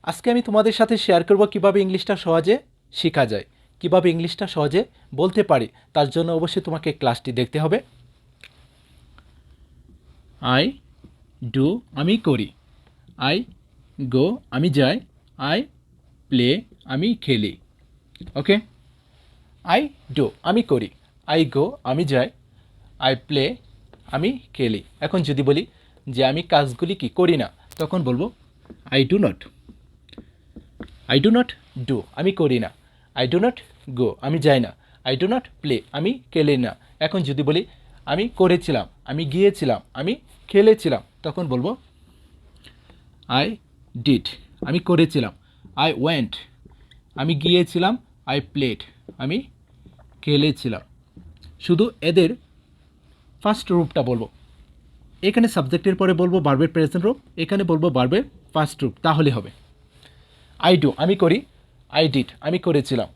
আজকে আমি তোমাদের সাথে শেয়ার করব কিভাবে ইংলিশটা সহজে শেখা যায়, কিভাবে ইংলিশটা সহজে বলতে পারি। তার জন্য অবশ্যই তোমাকে ক্লাসটি দেখতে হবে। আই ডু আমি করি, আই গো আমি যাই, আই প্লে আমি খেলি। ওকে, আই ডু আমি করি, আই গো আমি যাই, আই প্লে আমি খেলি। এখন যদি বলি যে আমি কাজগুলি কি করি না, তখন বলবো I do not. I do not do আমি করি না, আই ডু নট গো আমি যাই না, আই ডু নট প্লে আমি খেলি না। এখন যদি বলি আমি করেছিলাম, আমি গিয়েছিলাম, আমি খেলেছিলাম, তখন বলবো আই ডিড আমি করেছিলাম, আই ওয়েন্ট আমি গিয়েছিলাম, আই প্লেড আমি খেলেছিলাম। শুধু এদের ফার্স্ট রূপটা বলবো। এখানে সাবজেক্টের পরে বলবো ভার্বের প্রেজেন্ট রূপ, এখানে বলবো ভার্বের ফার্স্ট রূপ, তাহলে হবে। আই ডু আমি করি, আই ডিড আমি করেছিলাম,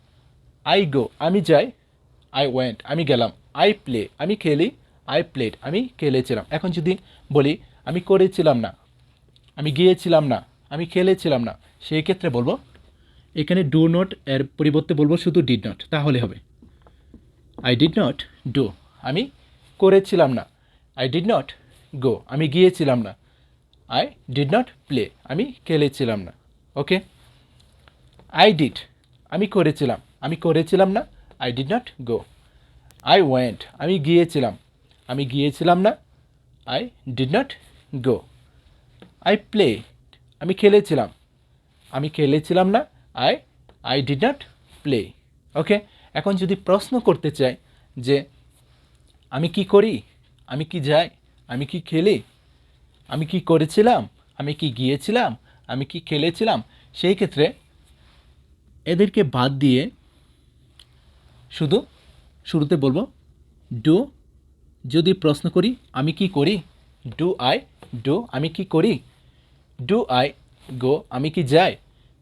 আই গো আমি যাই, আই ওয়েন্ট আমি গেলাম, আই প্লে আমি খেলি, আই প্লেড আমি খেলেছিলাম। এখন যদি বলি আমি করেছিলাম না, আমি গিয়েছিলাম না, আমি খেলেছিলাম না, সেই ক্ষেত্রে বলবো এখানে ডু নট এর পরিবর্তে বলবো শুধু ডিড নট, তাহলে হবে আই ডিড নট ডু আমি করেছিলাম না, আই ডিড নট গো আমি গিয়েছিলাম না, আই ডিড নট প্লে আমি খেলেছিলাম না। ওকে, আই ডিড আমি করেছিলাম না, I did not go, I went আমি গিয়েছিলাম না, I did not go, I play আমি খেলেছিলাম না, আই ডিড নট প্লে। ওকে, এখন যদি প্রশ্ন করতে চাই যে আমি কি করি, আমি কি যাই, আমি কি খেলি, আমি কি করেছিলাম, আমি কি গিয়েছিলাম, আমি কি খেলেছিলাম, সেই ক্ষেত্রে এদেরকে বাদ দিয়ে শুধু শুরুতে বলবো ডু। যদি প্রশ্ন করি আমি কি করি, ডু আই ডু আমি কি করি, ডু আই গো আমি কি যাই,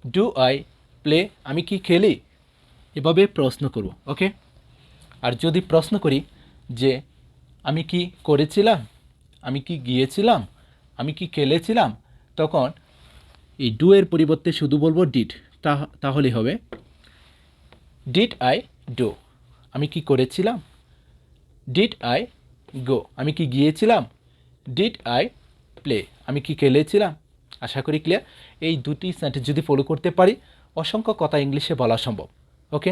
ডু আই প্লে আমি কি খেলি, এভাবে প্রশ্ন করব। ওকে, আর যদি প্রশ্ন করি যে আমি কি করেছিলাম, আমি কি গিয়েছিলাম, আমি কি খেলেছিলাম, তখন এই ডু এর পরিবর্তে শুধু বলবো ডিড, তাহলে হবে ডিড আই ডু আমি কি করেছিলাম, ডিড আই গো আমি কি গিয়েছিলাম, ডিড আই প্লে আমি কি খেলেছিলাম। আশা করি ক্লিয়ার। এই দুটি সেন্টেন্স যদি ফলো করতে পারি, অসংখ্য কথা ইংলিশে বলা সম্ভব। ওকে।